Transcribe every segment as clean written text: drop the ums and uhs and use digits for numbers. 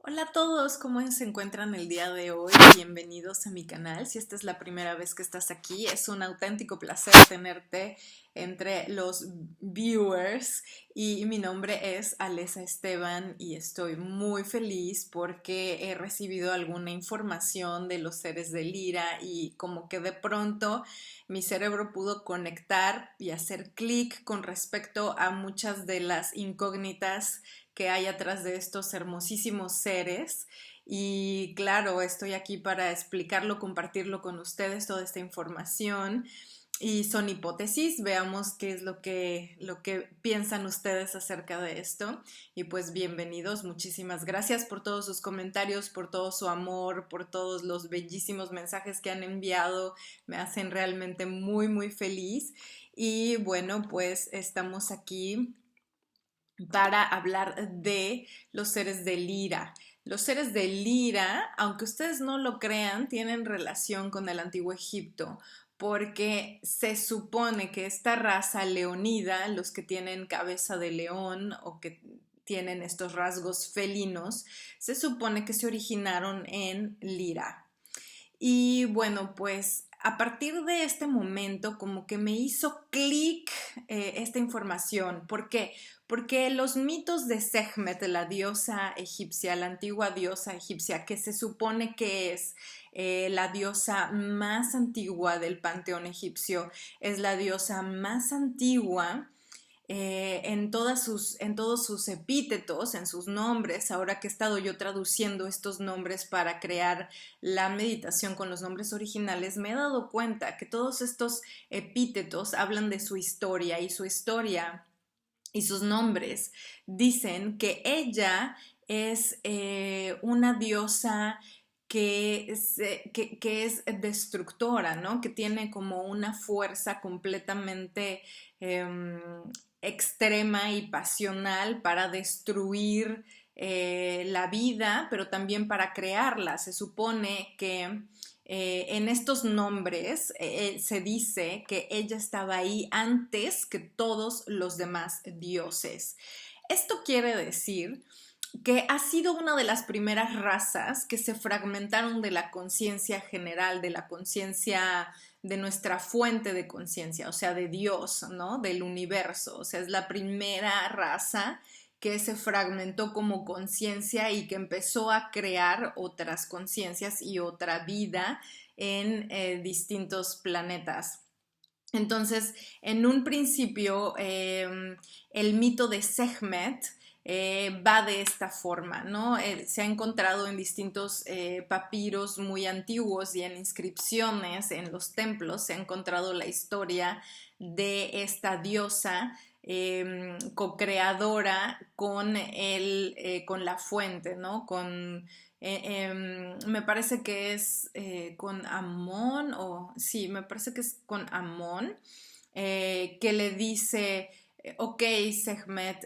Hola a todos, ¿cómo se encuentran el día de hoy? Bienvenidos a mi canal. Si esta es la primera vez que estás aquí, es un auténtico placer tenerte entre los viewers y mi nombre es Alessa Esteban y estoy muy feliz porque he recibido alguna información de los seres de Lira y como que de pronto mi cerebro pudo conectar y hacer clic con respecto a muchas de las incógnitas que hay atrás de estos hermosísimos seres. Y claro, estoy aquí para explicarlo, compartirlo con ustedes, toda esta información. Y son hipótesis, veamos qué es lo que piensan ustedes acerca de esto. Y pues bienvenidos, muchísimas gracias por todos sus comentarios, por todo su amor, por todos los bellísimos mensajes que han enviado. Me hacen realmente muy, muy feliz. Y bueno, pues estamos aquí para hablar de los seres de Lira. Los seres de Lira, aunque ustedes no lo crean, tienen relación con el antiguo Egipto, porque se supone que esta raza leonida, los que tienen cabeza de león o que tienen estos rasgos felinos, se supone que se originaron en Lira. Y bueno, pues a partir de este momento como que me hizo clic esta información. ¿Por qué? Porque los mitos de Sekhmet, la diosa egipcia, la antigua diosa egipcia, que se supone que es la diosa más antigua del panteón egipcio, es la diosa más antigua en todos sus epítetos, en sus nombres, ahora que he estado yo traduciendo estos nombres para crear la meditación con los nombres originales, me he dado cuenta que todos estos epítetos hablan de su historia y sus nombres dicen que ella es una diosa que es destructora, ¿no? Que tiene como una fuerza completamente eh, extrema y pasional para destruir la vida, pero también para crearla. Se supone que en estos nombres se dice que ella estaba ahí antes que todos los demás dioses. Esto quiere decir que ha sido una de las primeras razas que se fragmentaron de la conciencia general, de la conciencia de nuestra fuente de conciencia, o sea, de Dios, ¿no? Del universo. O sea, es la primera raza que se fragmentó como conciencia y que empezó a crear otras conciencias y otra vida en distintos planetas. Entonces, en un principio, el mito de Sekhmet va de esta forma, ¿no? Se ha encontrado en distintos papiros muy antiguos y en inscripciones en los templos, se ha encontrado la historia de esta diosa co-creadora con la fuente, ¿no? Me parece que es con Amón, o sí, me parece que es con Amón, que le dice, ok, Sekhmet,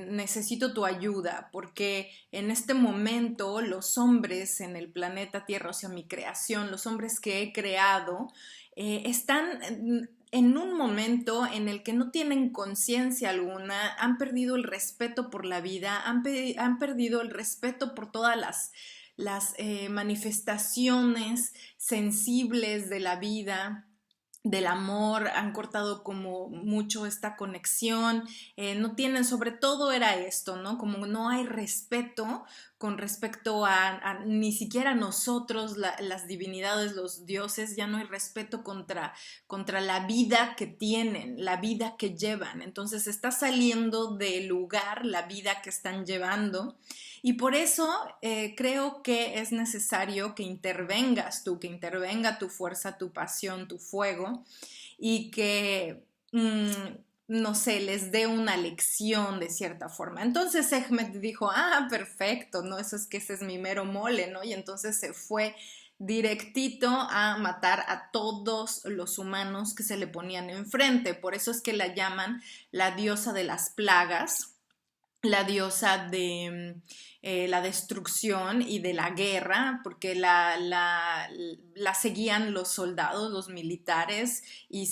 necesito tu ayuda, porque en este momento los hombres en el planeta Tierra, o sea, mi creación, los hombres que he creado, están en un momento en el que no tienen conciencia alguna, han perdido el respeto por la vida, han perdido el respeto por todas las manifestaciones sensibles de la vida, del amor, han cortado como mucho esta conexión, no tienen, sobre todo era esto, ¿no? Como no hay respeto con respecto a ni siquiera nosotros, las divinidades, los dioses, ya no hay respeto contra la vida que tienen, la vida que llevan. Entonces está saliendo del lugar la vida que están llevando. Y por eso creo que es necesario que intervengas tú, que intervenga tu fuerza, tu pasión, tu fuego y que, no sé, les dé una lección de cierta forma. Entonces Sekhmet dijo, ah, perfecto, ¿no? Eso es que ese es mi mero mole, ¿no? Y entonces se fue directito a matar a todos los humanos que se le ponían enfrente. Por eso es que la llaman la diosa de las plagas, la diosa de la destrucción y de la guerra, porque la seguían los soldados, los militares, y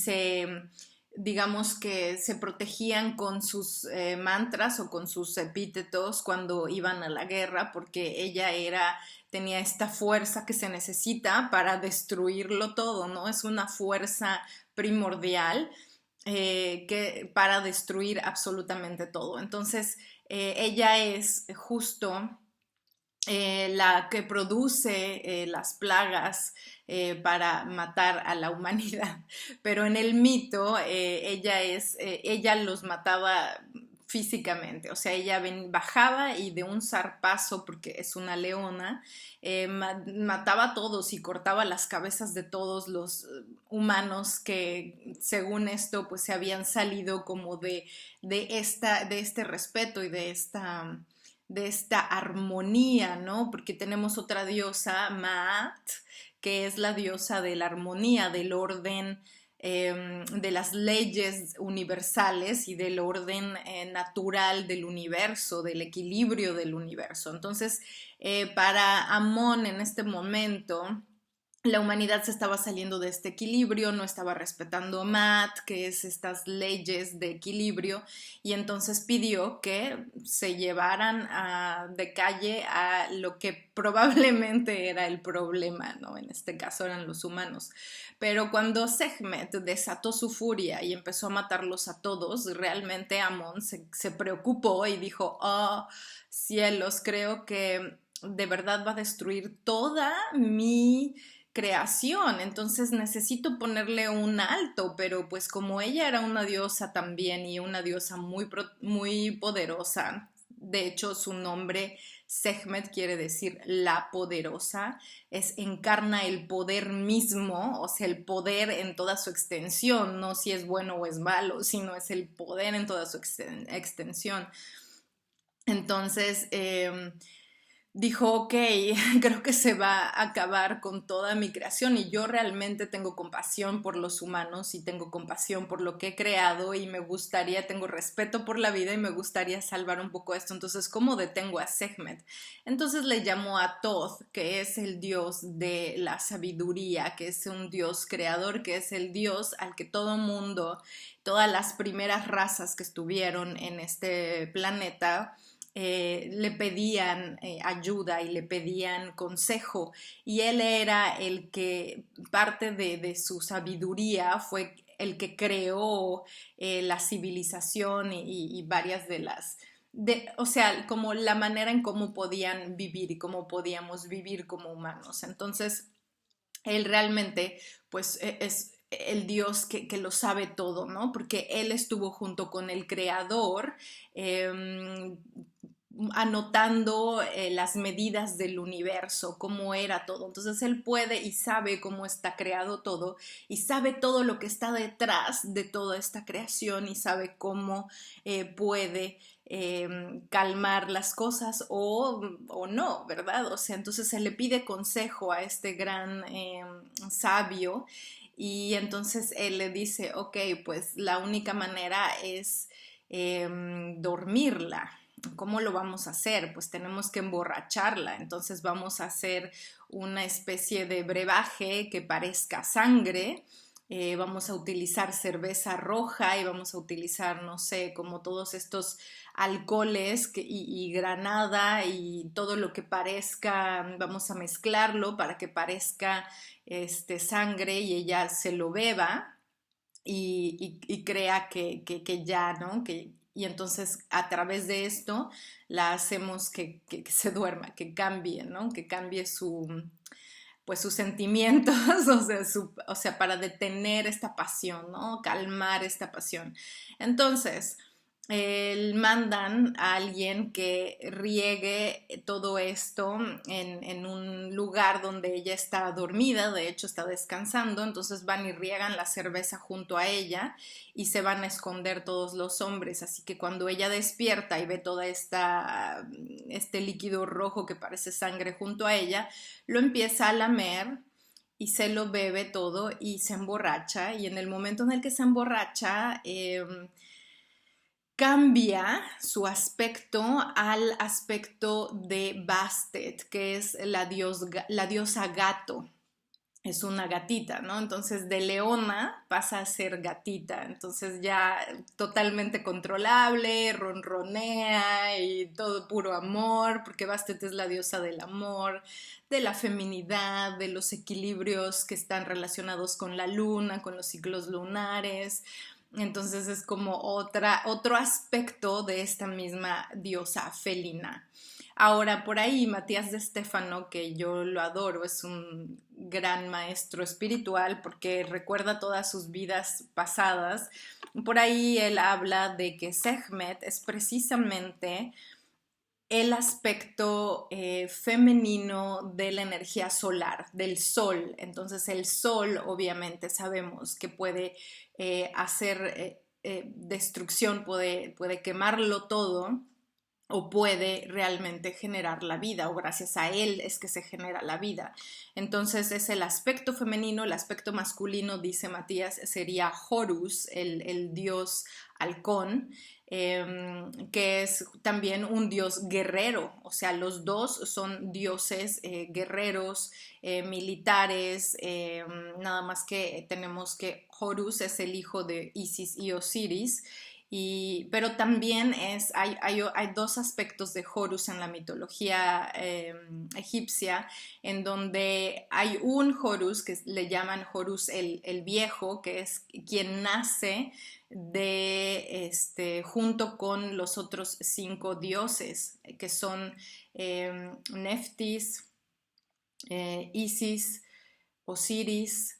digamos que se protegían con sus mantras o con sus epítetos cuando iban a la guerra, porque tenía esta fuerza que se necesita para destruirlo todo, ¿no? Es una fuerza primordial para destruir absolutamente todo. Entonces, ella es justo la que produce las plagas para matar a la humanidad. Pero en el mito ella los mataba físicamente, o sea, ella bajaba y de un zarpazo, porque es una leona, mataba a todos y cortaba las cabezas de todos los humanos que según esto pues se habían salido como de este respeto y de esta armonía, ¿no? Porque tenemos otra diosa, Maat, que es la diosa de la armonía, del orden, de las leyes universales y del orden natural del universo, del equilibrio del universo. Entonces, para Amón en este momento, la humanidad se estaba saliendo de este equilibrio, no estaba respetando Maat, que es estas leyes de equilibrio, y entonces pidió que se llevaran de calle a lo que probablemente era el problema, ¿no? En este caso eran los humanos. Pero cuando Sekhmet desató su furia y empezó a matarlos a todos, realmente Amón se preocupó y dijo, oh, cielos, creo que de verdad va a destruir toda mi creación, entonces necesito ponerle un alto, pero pues como ella era una diosa también y una diosa muy poderosa, de hecho su nombre Sekhmet quiere decir la poderosa, encarna el poder mismo, o sea, el poder en toda su extensión, no si es bueno o es malo, sino es el poder en toda su extensión. Entonces, dijo, ok, creo que se va a acabar con toda mi creación y yo realmente tengo compasión por los humanos y tengo compasión por lo que he creado y tengo respeto por la vida y me gustaría salvar un poco esto. Entonces, ¿cómo detengo a Sekhmet? Entonces le llamó a Thoth, que es el dios de la sabiduría, que es un dios creador, que es el dios al que todo mundo, todas las primeras razas que estuvieron en este planeta, le pedían ayuda y le pedían consejo y él era el que parte de su sabiduría fue el que creó la civilización y varias o sea, como la manera en cómo podían vivir y cómo podíamos vivir como humanos. Entonces, él realmente, pues, es el Dios que lo sabe todo, ¿no? Porque él estuvo junto con el Creador, anotando las medidas del universo, cómo era todo. Entonces él puede y sabe cómo está creado todo y sabe todo lo que está detrás de toda esta creación y sabe cómo puede calmar las cosas o no, ¿verdad? O sea, entonces se le pide consejo a este gran sabio y entonces él le dice, ok, pues la única manera es dormirla. ¿Cómo lo vamos a hacer? Pues tenemos que emborracharla, entonces vamos a hacer una especie de brebaje que parezca sangre, vamos a utilizar cerveza roja y vamos a utilizar, no sé, como todos estos alcoholes y granada y todo lo que parezca, vamos a mezclarlo para que parezca sangre y ella se lo beba y crea que ya, ¿no? Y entonces a través de esto la hacemos que se duerma, que cambie, ¿no? Que cambie pues sus sentimientos, o sea, para detener esta pasión, ¿no? Calmar esta pasión. Entonces, mandan a alguien que riegue todo esto en un lugar donde ella está dormida, de hecho está descansando, entonces van y riegan la cerveza junto a ella y se van a esconder todos los hombres, así que cuando ella despierta y ve toda este líquido rojo que parece sangre junto a ella, lo empieza a lamer y se lo bebe todo y se emborracha y en el momento en el que se emborracha cambia su aspecto al aspecto de Bastet, que es la diosa gato. es una gatita, ¿no? Entonces de leona pasa a ser gatita, entonces ya totalmente controlable, ronronea y todo puro amor, porque Bastet es la diosa del amor, de la feminidad, de los equilibrios que están relacionados con la luna, con los ciclos lunares. Entonces es como otro aspecto de esta misma diosa felina. Ahora, por ahí Matías de Estéfano, que yo lo adoro, es un gran maestro espiritual porque recuerda todas sus vidas pasadas. Por ahí él habla de que Sekhmet es precisamente el aspecto femenino de la energía solar, del sol. Entonces el sol obviamente sabemos que puede hacer destrucción, puede quemarlo todo o puede realmente generar la vida, o gracias a él es que se genera la vida. Entonces es el aspecto femenino, el aspecto masculino, dice Matías, sería Horus, el dios halcón, que es también un dios guerrero, o sea, los dos son dioses guerreros, militares, nada más que tenemos que Horus es el hijo de Isis y Osiris, pero también hay dos aspectos de Horus en la mitología egipcia, en donde hay un Horus que le llaman Horus el Viejo, que es quien nace junto con los otros 5 dioses, que son Neftis, Isis, Osiris,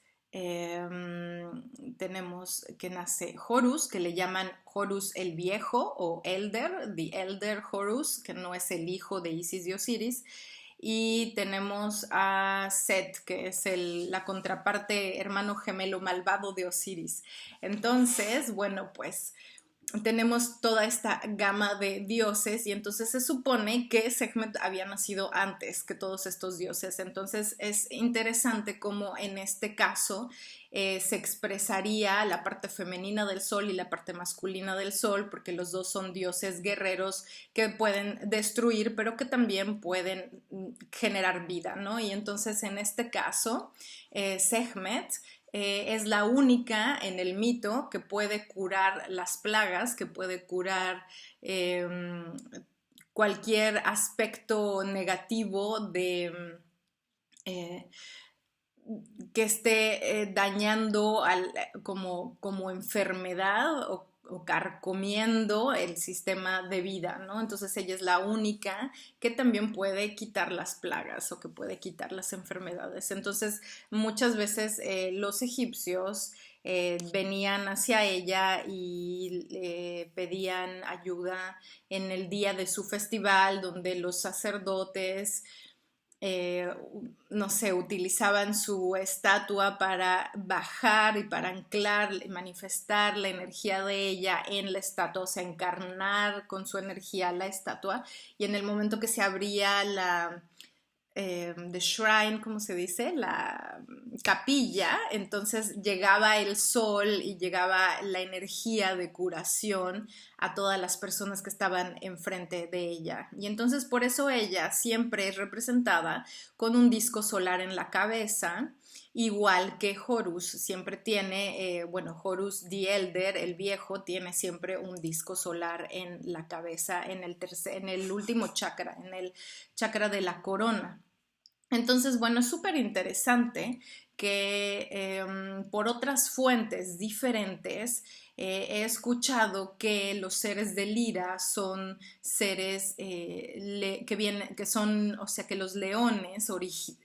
tenemos que nace Horus, que le llaman Horus el Viejo o Elder, the Elder Horus, que no es el hijo de Isis y Osiris. Y tenemos a Set, que es la contraparte hermano gemelo malvado de Osiris. Entonces, bueno, pues tenemos toda esta gama de dioses y entonces se supone que Sekhmet había nacido antes que todos estos dioses. Entonces es interesante cómo en este caso se expresaría la parte femenina del sol y la parte masculina del sol, porque los dos son dioses guerreros que pueden destruir, pero que también pueden generar vida, ¿no? Y entonces en este caso, Sekhmet es la única en el mito que puede curar las plagas, que puede curar cualquier aspecto negativo eh, que esté dañando como enfermedad o carcomiendo el sistema de vida, ¿no? Entonces ella es la única que también puede quitar las plagas o que puede quitar las enfermedades. Entonces muchas veces los egipcios venían hacia ella y pedían ayuda en el día de su festival, donde los sacerdotes eh, no sé, utilizaban su estatua para bajar y para anclar y manifestar la energía de ella en la estatua, o sea, encarnar con su energía la estatua, y en el momento que se abría the shrine, ¿cómo se dice? La capilla, entonces llegaba el sol y llegaba la energía de curación a todas las personas que estaban enfrente de ella. Y entonces por eso ella siempre es representada con un disco solar en la cabeza, igual que Horus siempre tiene, bueno, Horus the Elder, el viejo, tiene siempre un disco solar en la cabeza, en el último chakra, en el chakra de la corona. Entonces, bueno, es súper interesante que por otras fuentes diferentes he escuchado que los seres de Lira son seres que son, o sea, que los leones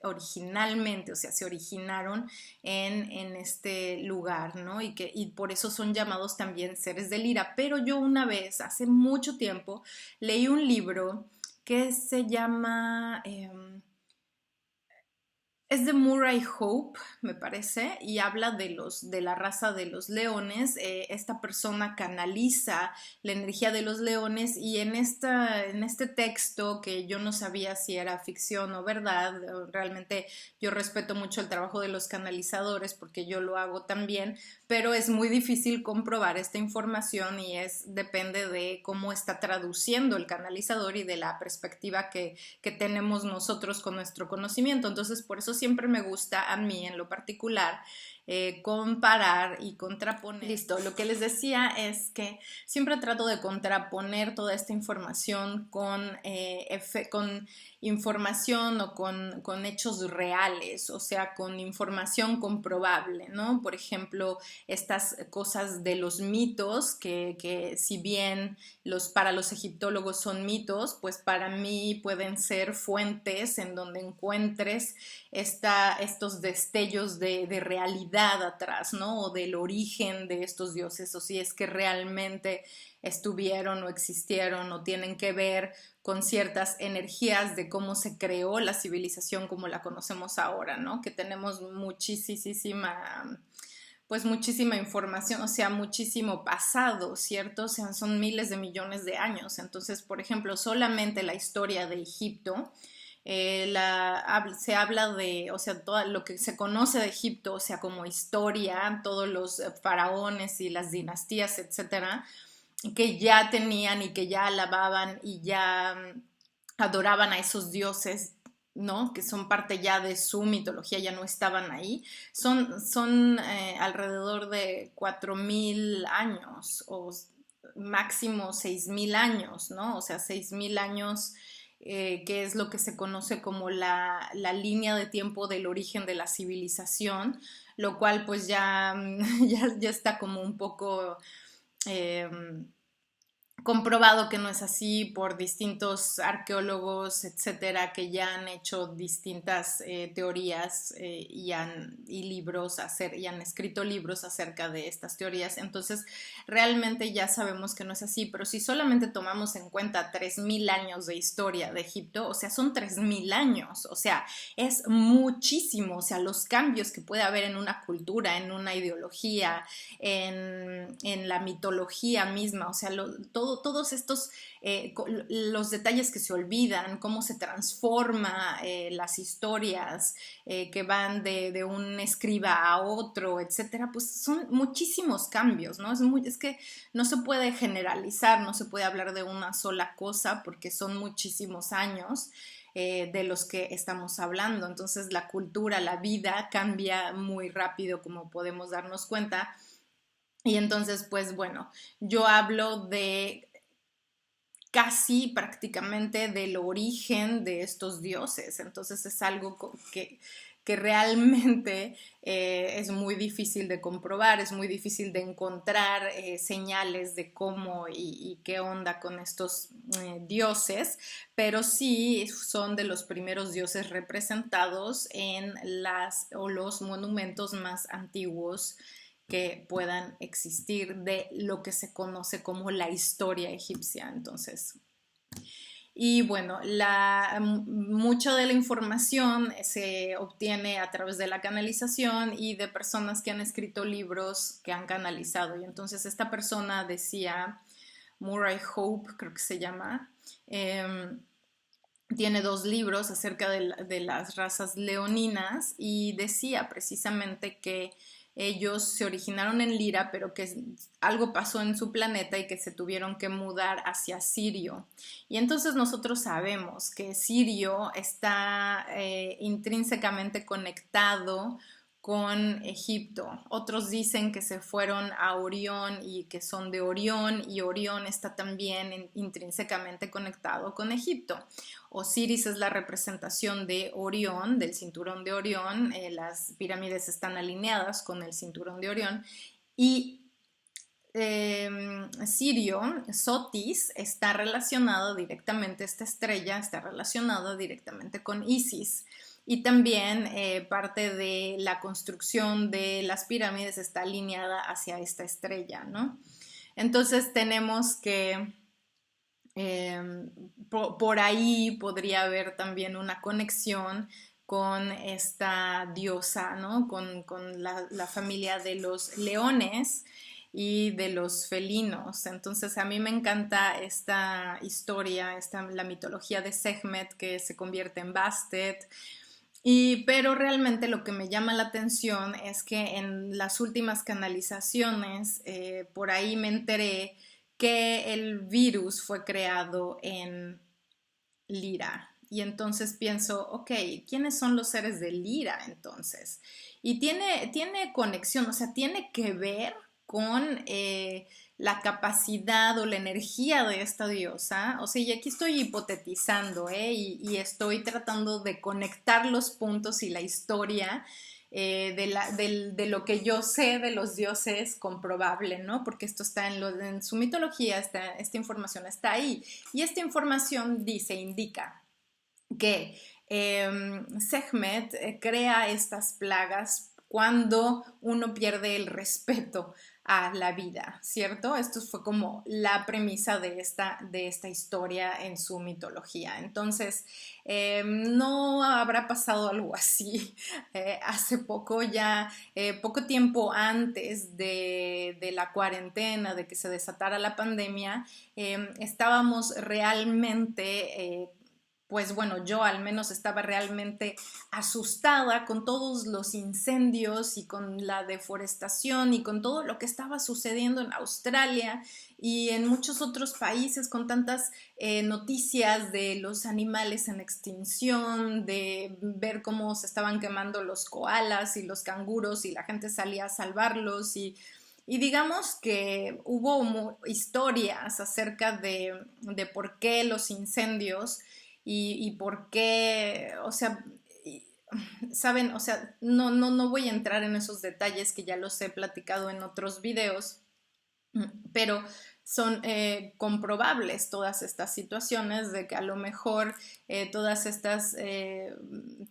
originalmente, o sea, se originaron en este lugar, ¿no? Y por eso son llamados también seres de Lira. Pero yo una vez, hace mucho tiempo, leí un libro que se llama... es de Murray Hope, me parece, y habla de la raza de los leones. Esta persona canaliza la energía de los leones y en este texto, que yo no sabía si era ficción o verdad, realmente yo respeto mucho el trabajo de los canalizadores porque yo lo hago también, pero es muy difícil comprobar esta información y depende de cómo está traduciendo el canalizador y de la perspectiva que tenemos nosotros con nuestro conocimiento. Entonces, por eso siempre me gusta a mí en lo particular comparar y contraponer. Listo, lo que les decía es que siempre trato de contraponer toda esta información con información o con hechos reales, o sea, con información comprobable, ¿no? Por ejemplo, estas cosas de los mitos, que si bien para los egiptólogos son mitos, pues para mí pueden ser fuentes en donde encuentres estos destellos de realidad atrás, ¿no? O del origen de estos dioses, o si es que realmente estuvieron o existieron o tienen que ver con ciertas energías de cómo se creó la civilización como la conocemos ahora, ¿no? Que tenemos muchísima información, o sea, muchísimo pasado, ¿cierto? O sea, son miles de millones de años. Entonces, por ejemplo, solamente la historia de Egipto, se habla de, o sea, todo lo que se conoce de Egipto, o sea, como historia, todos los faraones y las dinastías, etcétera, que ya tenían y que ya alababan y ya adoraban a esos dioses, ¿no? Que son parte ya de su mitología, ya no estaban ahí, son alrededor de 4.000 años o máximo 6.000 años, ¿no? O sea, 6.000 años, que es lo que se conoce como la línea de tiempo del origen de la civilización, lo cual pues ya está como un poco eh, comprobado que no es así por distintos arqueólogos, etcétera, que ya han hecho distintas teorías y han escrito libros acerca de estas teorías. Entonces, realmente ya sabemos que no es así, pero si solamente tomamos en cuenta 3.000 años de historia de Egipto, o sea, son 3.000 años, o sea, es muchísimo, o sea, los cambios que puede haber en una cultura, en una ideología, en la mitología misma, o sea, todos estos, los detalles que se olvidan, cómo se transforma las historias que van de un escriba a otro, etcétera, pues son muchísimos cambios, ¿no? Es que no se puede generalizar, no se puede hablar de una sola cosa porque son muchísimos años de los que estamos hablando. Entonces la cultura, la vida cambia muy rápido, como podemos darnos cuenta. Y entonces, pues bueno, yo hablo de casi prácticamente del origen de estos dioses. Entonces es algo que realmente es muy difícil de comprobar, es muy difícil de encontrar señales de cómo y qué onda con estos dioses, pero sí son de los primeros dioses representados en los monumentos más antiguos que puedan existir de lo que se conoce como la historia egipcia. Entonces, y bueno, mucho de la información se obtiene a través de la canalización y de personas que han escrito libros que han canalizado. Y entonces esta persona decía, Murray Hope, creo que se llama, tiene 2 libros acerca de las razas leoninas y decía precisamente que ellos se originaron en Lira, pero que algo pasó en su planeta y que se tuvieron que mudar hacia Sirio. Y entonces nosotros sabemos que Sirio está intrínsecamente conectado con Egipto. Otros dicen que se fueron a Orión y que son de Orión, y Orión está también intrínsecamente conectado con Egipto. Osiris es la representación de Orión, del cinturón de Orión, las pirámides están alineadas con el cinturón de Orión, y Sirio, Sotis, está relacionada directamente, esta estrella está relacionada directamente con Isis. Y también parte de la construcción de las pirámides está alineada hacia esta estrella, ¿no? Entonces tenemos que por ahí podría haber también una conexión con esta diosa, ¿no? Con la familia de los leones y de los felinos. Entonces a mí me encanta esta historia, la mitología de Sekhmet que se convierte en Bastet, Pero realmente lo que me llama la atención es que en las últimas canalizaciones, por ahí me enteré que el virus fue creado en Lira. Y entonces pienso, ok, ¿quiénes son los seres de Lira entonces? Y tiene conexión, o sea, tiene que ver con la capacidad o la energía de esta diosa. O sea, y aquí estoy hipotetizando, y estoy tratando de conectar los puntos y la historia de lo que yo sé de los dioses comprobable, ¿no? Porque esto está en su mitología, esta información está ahí. Y esta información indica que Sekhmet crea estas plagas cuando uno pierde el respeto a la vida, ¿cierto? Esto fue como la premisa de esta historia en su mitología. Entonces, no habrá pasado algo así hace poco, ya poco tiempo antes de la cuarentena, de que se desatara la pandemia, estábamos realmente pues bueno, yo al menos estaba realmente asustada con todos los incendios y con la deforestación y con todo lo que estaba sucediendo en Australia y en muchos otros países con tantas noticias de los animales en extinción, de ver cómo se estaban quemando los koalas y los canguros y la gente salía a salvarlos y digamos que hubo historias acerca de por qué los incendios y por qué, o sea, saben, o sea, no voy a entrar en esos detalles que ya los he platicado en otros videos, pero son comprobables todas estas situaciones de que a lo mejor todas estas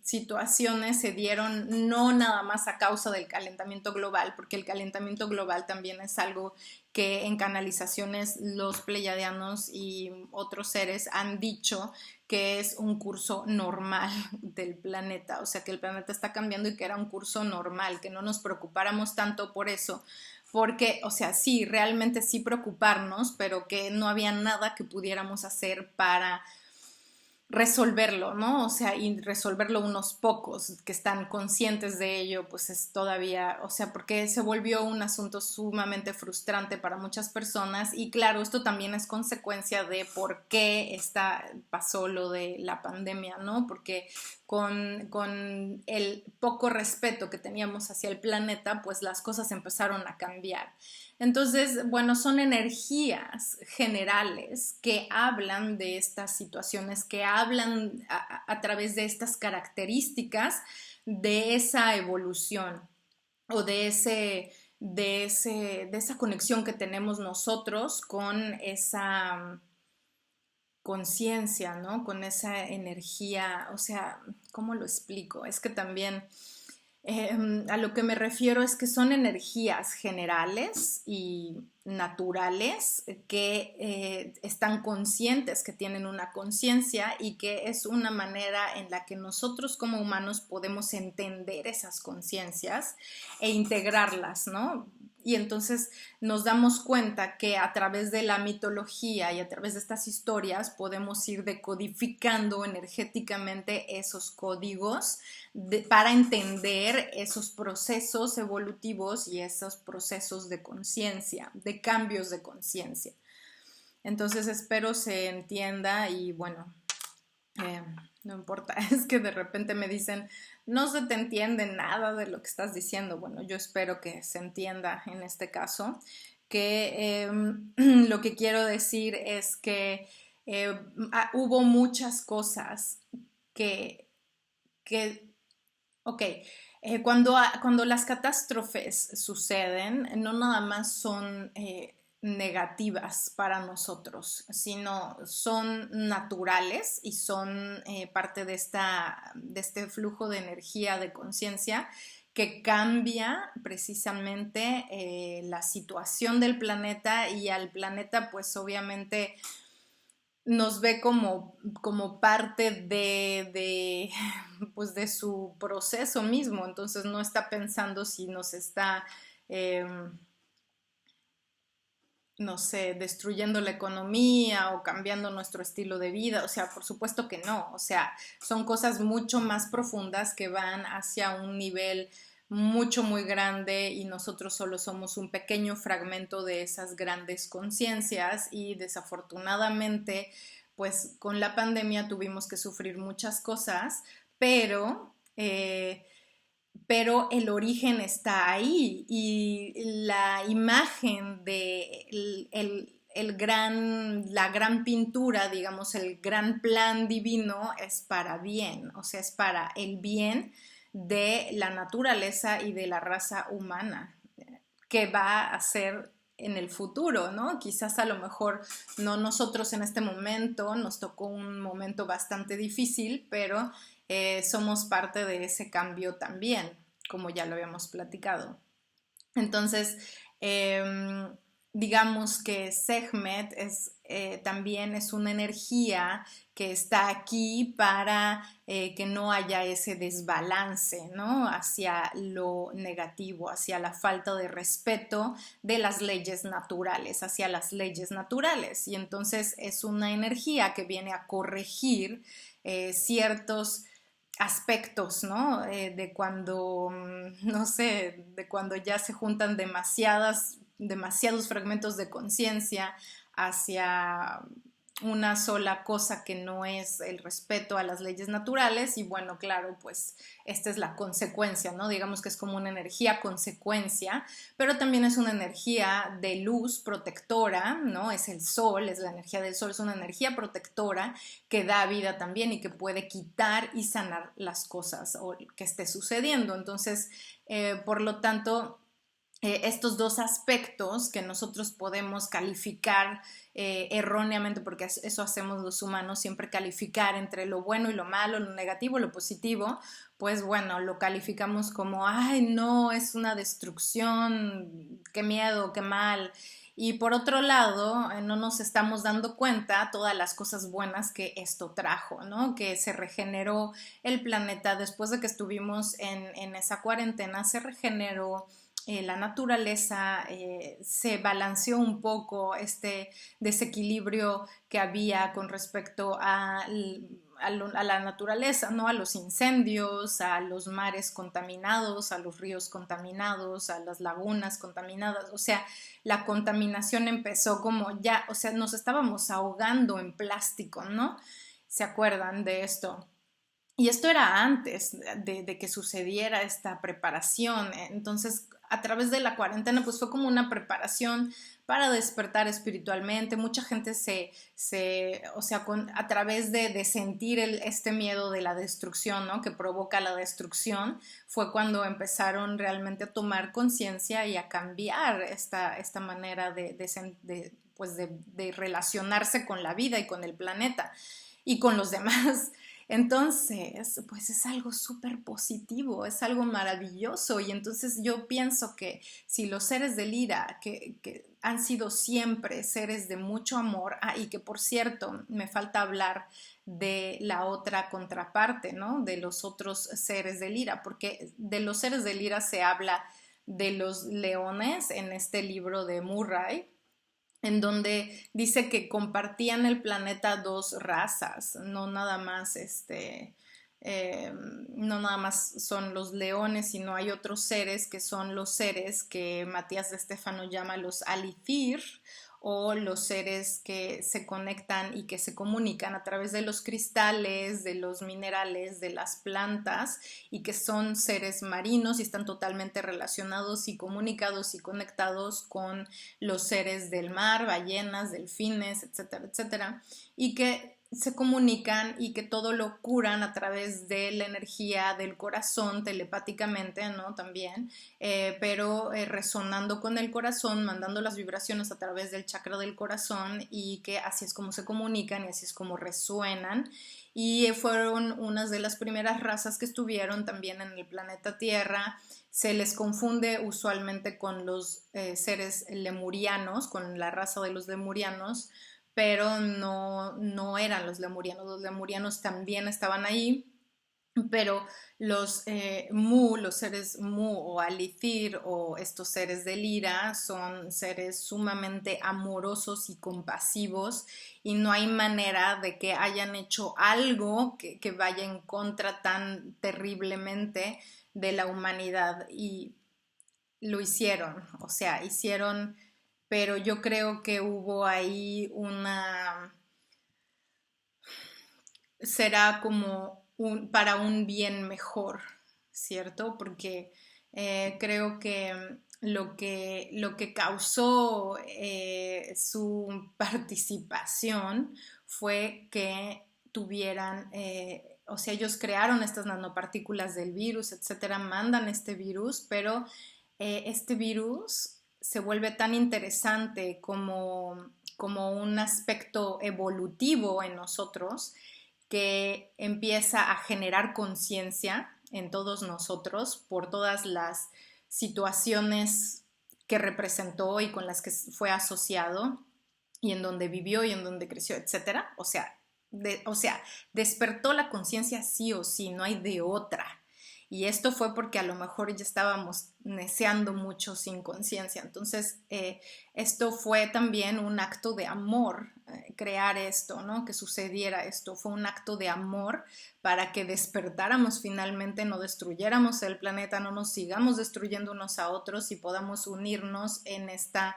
situaciones se dieron no nada más a causa del calentamiento global, porque el calentamiento global también es algo que en canalizaciones los pleiadianos y otros seres han dicho que es un curso normal del planeta, o sea que el planeta está cambiando y que era un curso normal, que no nos preocupáramos tanto por eso, porque, o sea, sí, realmente sí preocuparnos, pero que no había nada que pudiéramos hacer para resolverlo, ¿no? O sea, y resolverlo unos pocos que están conscientes de ello, pues es todavía, o sea, porque se volvió un asunto sumamente frustrante para muchas personas y claro, esto también es consecuencia de por qué pasó lo de la pandemia, ¿no? Porque con el poco respeto que teníamos hacia el planeta, pues las cosas empezaron a cambiar. Entonces, bueno, son energías generales que hablan de estas situaciones, que hablan a través de estas características de esa evolución o de esa conexión que tenemos nosotros con esa conciencia, ¿no? Con esa energía, o sea, ¿cómo lo explico? Es que también a lo que me refiero es que son energías generales y naturales que están conscientes, que tienen una conciencia y que es una manera en la que nosotros como humanos podemos entender esas conciencias e integrarlas, ¿no? Y entonces nos damos cuenta que a través de la mitología y a través de estas historias podemos ir decodificando energéticamente esos códigos para entender esos procesos evolutivos y esos procesos de conciencia, de cambios de conciencia. Entonces espero se entienda y bueno, no importa, es que de repente me dicen, no se te entiende nada de lo que estás diciendo. Bueno, yo espero que se entienda en este caso, que lo que quiero decir es que hubo muchas cosas que, que ok, cuando las catástrofes suceden, no nada más son negativas para nosotros, sino son naturales y son parte de este flujo de energía, de conciencia, que cambia precisamente la situación del planeta y al planeta, pues obviamente nos ve como parte pues de su proceso mismo, entonces no está pensando si nos está, eh, no sé, destruyendo la economía o cambiando nuestro estilo de vida. O sea, por supuesto que no. O sea, son cosas mucho más profundas que van hacia un nivel mucho, muy grande y nosotros solo somos un pequeño fragmento de esas grandes conciencias y desafortunadamente, pues con la pandemia tuvimos que sufrir muchas cosas, pero... pero el origen está ahí y la imagen de la gran pintura, digamos, el gran plan divino es para bien, o sea, es para el bien de la naturaleza y de la raza humana, que va a ser en el futuro, ¿no? Quizás a lo mejor no nosotros en este momento, nos tocó un momento bastante difícil, pero somos parte de ese cambio también, como ya lo habíamos platicado. Entonces, digamos que Sekhmet también es una energía que está aquí para que no haya ese desbalance, ¿no? Hacia lo negativo, hacia la falta de respeto de las leyes naturales, hacia las leyes naturales. Y entonces es una energía que viene a corregir ciertos aspectos, ¿no? De cuando, no sé, de cuando ya se juntan demasiados fragmentos de conciencia hacia una sola cosa que no es el respeto a las leyes naturales y bueno, claro, pues esta es la consecuencia, ¿no? Digamos que es como una energía consecuencia, pero también es una energía de luz protectora, ¿no? Es el sol, es la energía del sol, es una energía protectora que da vida también y que puede quitar y sanar las cosas o que esté sucediendo. Entonces, por lo tanto, estos dos aspectos que nosotros podemos calificar erróneamente, porque eso hacemos los humanos, siempre calificar entre lo bueno y lo malo, lo negativo y lo positivo, pues bueno, lo calificamos como, ay, no, es una destrucción, qué miedo, qué mal. Y por otro lado, no nos estamos dando cuenta todas las cosas buenas que esto trajo, ¿no? Que se regeneró el planeta después de que estuvimos en esa cuarentena, se regeneró la naturaleza, se balanceó un poco este desequilibrio que había con respecto a la naturaleza, ¿no? A los incendios, a los mares contaminados, a los ríos contaminados, a las lagunas contaminadas. O sea, la contaminación empezó como ya, o sea, nos estábamos ahogando en plástico, ¿no? ¿Se acuerdan de esto? Y esto era antes de que sucediera esta preparación. Entonces, a través de la cuarentena, pues fue como una preparación para despertar espiritualmente. Mucha gente o sea, a través de sentir este miedo de la destrucción, ¿no? Que provoca la destrucción, fue cuando empezaron realmente a tomar conciencia y a cambiar esta manera pues de relacionarse con la vida y con el planeta y con los demás. Entonces, pues es algo súper positivo, es algo maravilloso y entonces yo pienso que si los seres de Lira, que han sido siempre seres de mucho amor, y que por cierto, me falta hablar de la otra contraparte, ¿no? De los otros seres de Lira, porque de los seres de Lira se habla de los leones en este libro de Murray, en donde dice que compartían el planeta dos razas, no nada más no nada más son los leones, sino hay otros seres que son los seres que Matías de Stefano llama los alithir o los seres que se conectan y que se comunican a través de los cristales, de los minerales, de las plantas y que son seres marinos y están totalmente relacionados y comunicados y conectados con los seres del mar, ballenas, delfines, etcétera, etcétera, y que se comunican y que todo lo curan a través de la energía del corazón telepáticamente, ¿no? También, pero resonando con el corazón, mandando las vibraciones a través del chakra del corazón y que así es como se comunican y así es como resuenan. Y fueron unas de las primeras razas que estuvieron también en el planeta Tierra. Se les confunde usualmente con los seres lemurianos, con la raza de los lemurianos, pero no eran los lemurianos también estaban ahí pero los Mu, los seres Mu o Alithir o estos seres de Lira son seres sumamente amorosos y compasivos y no hay manera de que hayan hecho algo que vaya en contra tan terriblemente de la humanidad y lo hicieron, o sea, hicieron, pero yo creo que hubo ahí será como para un bien mejor, ¿cierto? Porque creo que lo que causó su participación fue que tuvieran, o sea, ellos crearon estas nanopartículas del virus, etcétera, mandan este virus, pero este virus se vuelve tan interesante como un aspecto evolutivo en nosotros que empieza a generar conciencia en todos nosotros por todas las situaciones que representó y con las que fue asociado y en donde vivió y en donde creció, etcétera. O sea, despertó la conciencia sí o sí, no hay de otra. Y esto fue porque a lo mejor ya estábamos neceando mucho sin conciencia. Entonces, esto fue también un acto de amor, crear esto, ¿no? Que sucediera esto. Fue un acto de amor para que despertáramos finalmente, no destruyéramos el planeta, no nos sigamos destruyendo unos a otros y podamos unirnos en esta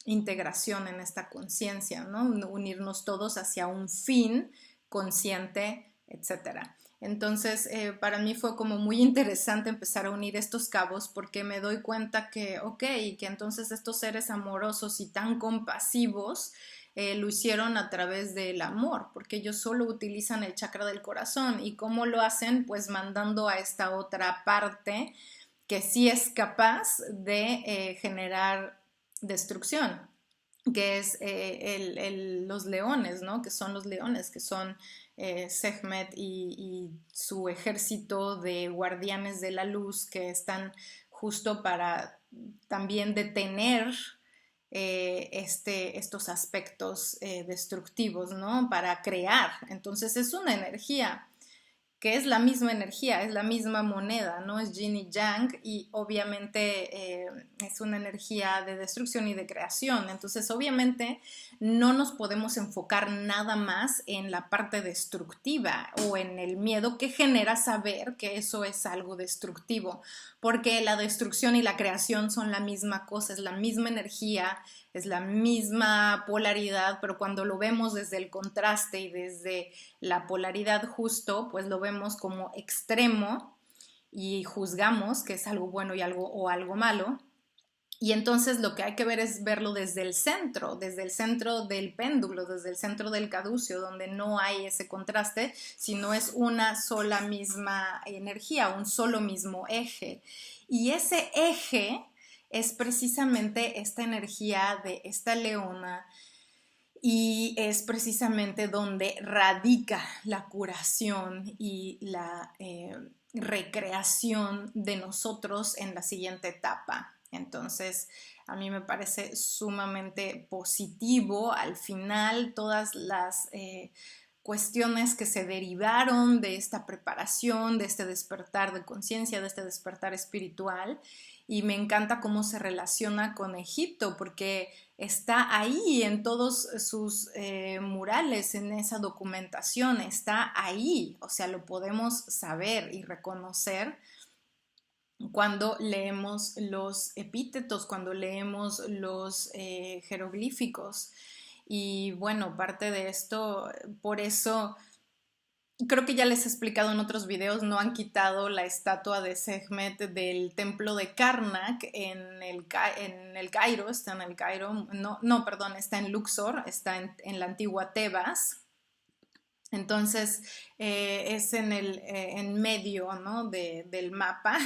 integración, en esta conciencia, ¿no? Unirnos todos hacia un fin consciente, etcétera. Entonces, para mí fue como muy interesante empezar a unir estos cabos porque me doy cuenta que, ok, que entonces estos seres amorosos y tan compasivos lo hicieron a través del amor, porque ellos solo utilizan el chakra del corazón. ¿Y cómo lo hacen? Pues mandando a esta otra parte que sí es capaz de generar destrucción, que es los leones, ¿no? Que son los leones, que son Sekhmet y su ejército de guardianes de la luz que están justo para también detener estos aspectos destructivos, ¿no? Para crear. Entonces es una energía que es la misma energía, es la misma moneda, ¿no? Es yin y yang y obviamente es una energía de destrucción y de creación. Entonces, obviamente, no nos podemos enfocar nada más en la parte destructiva o en el miedo que genera saber que eso es algo destructivo, porque la destrucción y la creación son la misma cosa, es la misma energía, es la misma polaridad, pero cuando lo vemos desde el contraste y desde la polaridad justo, pues lo vemos como extremo y juzgamos que es algo bueno y algo malo. Y entonces lo que hay que ver es verlo desde el centro del péndulo, desde el centro del caduceo, donde no hay ese contraste, sino es una sola misma energía, un solo mismo eje. Y ese eje es precisamente esta energía de esta leona y es precisamente donde radica la curación y la recreación de nosotros en la siguiente etapa. Entonces, a mí me parece sumamente positivo al final todas las cuestiones que se derivaron de esta preparación, de este despertar de conciencia, de este despertar espiritual. Y me encanta cómo se relaciona con Egipto, porque está ahí en todos sus murales, en esa documentación, está ahí, o sea, lo podemos saber y reconocer cuando leemos los epítetos, cuando leemos los jeroglíficos. Y bueno, parte de esto, por eso creo que ya les he explicado en otros videos, no han quitado la estatua de Sekhmet del templo de Karnak en el Cairo, está en el Cairo, no, perdón, está en Luxor, está en la antigua Tebas. Entonces es en medio, ¿no? del mapa,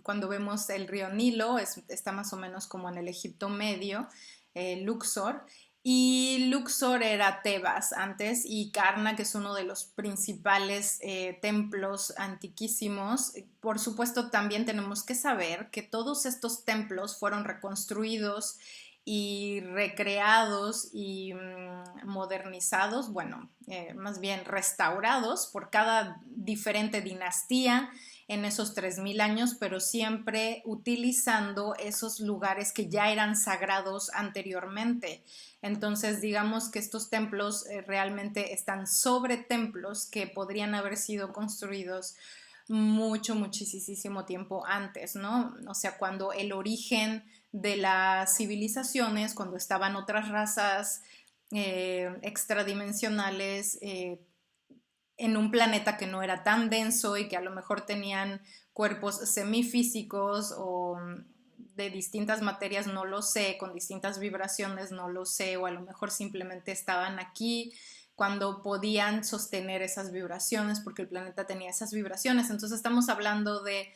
cuando vemos el río Nilo, está más o menos como en el Egipto medio, Luxor, y Luxor era Tebas antes y Karnak, que es uno de los principales templos antiquísimos. Por supuesto, también tenemos que saber que todos estos templos fueron reconstruidos y recreados y modernizados, bueno, más bien restaurados por cada diferente dinastía en esos 3000 años, pero siempre utilizando esos lugares que ya eran sagrados anteriormente. Entonces, digamos que estos templos realmente están sobre templos que podrían haber sido construidos muchísimo tiempo antes, ¿no? O sea, cuando el origen de las civilizaciones, cuando estaban otras razas extradimensionales en un planeta que no era tan denso y que a lo mejor tenían cuerpos semifísicos o de distintas materias, no lo sé, con distintas vibraciones, no lo sé, o a lo mejor simplemente estaban aquí cuando podían sostener esas vibraciones porque el planeta tenía esas vibraciones. Entonces estamos hablando de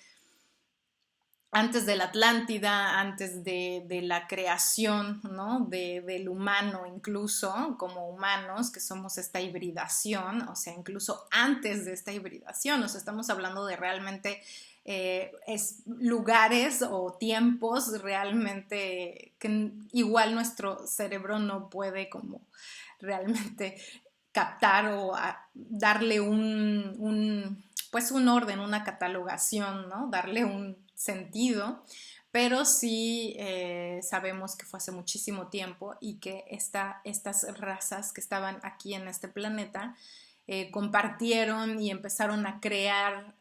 antes de la Atlántida, antes de la creación, ¿no? Del humano incluso, como humanos, que somos esta hibridación, o sea, incluso antes de esta hibridación, o sea, estamos hablando de realmente lugares o tiempos realmente que igual nuestro cerebro no puede como realmente captar o darle pues un orden, una catalogación, ¿no? Darle un sentido, pero sí sabemos que fue hace muchísimo tiempo y que estas razas que estaban aquí en este planeta compartieron y empezaron a crear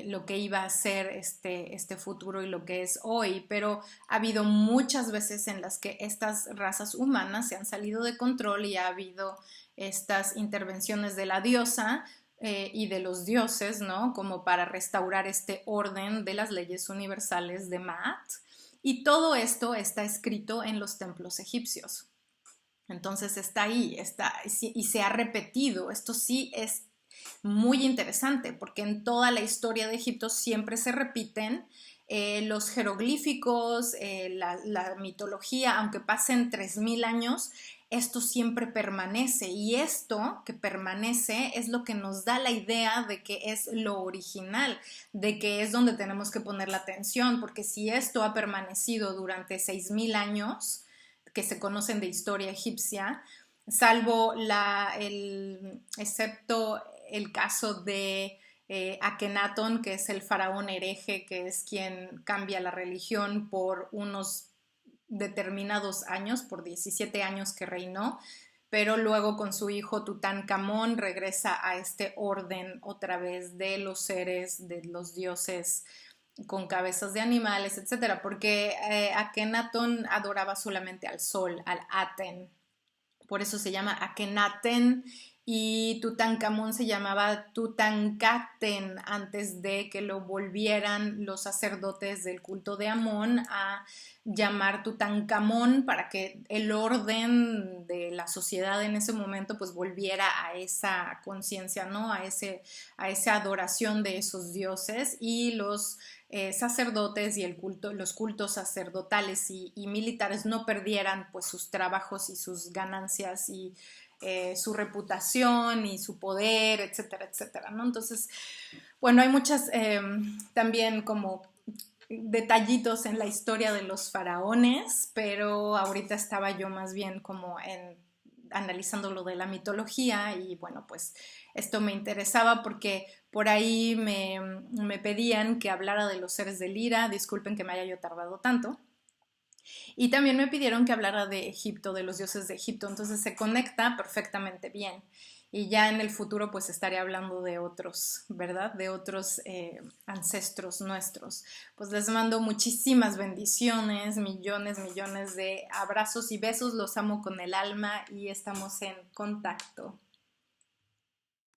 lo que iba a ser este futuro y lo que es hoy, pero ha habido muchas veces en las que estas razas humanas se han salido de control y ha habido estas intervenciones de la diosa y de los dioses, ¿no? Como para restaurar este orden de las leyes universales de Maat. Y todo esto está escrito en los templos egipcios. Entonces está ahí, y se ha repetido. Esto sí es muy interesante porque en toda la historia de Egipto siempre se repiten los jeroglíficos, la mitología, aunque pasen 3000 años, esto siempre permanece y esto que permanece es lo que nos da la idea de que es lo original, de que es donde tenemos que poner la atención, porque si esto ha permanecido durante 6000 años, que se conocen de historia egipcia, salvo excepto el caso de Akenatón, que es el faraón hereje, que es quien cambia la religión por unos determinados años, por 17 años que reinó, pero luego con su hijo Tutankamón regresa a este orden otra vez de los seres, de los dioses con cabezas de animales, etcétera, porque Akenatón adoraba solamente al sol, al Aten, por eso se llama Akenaten, y Tutankamón se llamaba Tutankaten antes de que lo volvieran los sacerdotes del culto de Amón a llamar Tutankamón para que el orden de la sociedad en ese momento pues volviera a esa conciencia, ¿no? A esa adoración de esos dioses, y los sacerdotes y los cultos sacerdotales y militares no perdieran pues sus trabajos y sus ganancias y su reputación y su poder, etcétera, etcétera, ¿no? Entonces, bueno, hay muchas también como detallitos en la historia de los faraones, pero ahorita estaba yo más bien como analizando lo de la mitología y bueno, pues esto me interesaba porque por ahí me pedían que hablara de los seres de Lira, disculpen que me haya yo tardado tanto, y también me pidieron que hablara de Egipto, de los dioses de Egipto, entonces se conecta perfectamente bien. Y ya en el futuro pues estaré hablando de otros, ¿verdad? De otros ancestros nuestros. Pues les mando muchísimas bendiciones, millones de abrazos y besos, los amo con el alma y estamos en contacto.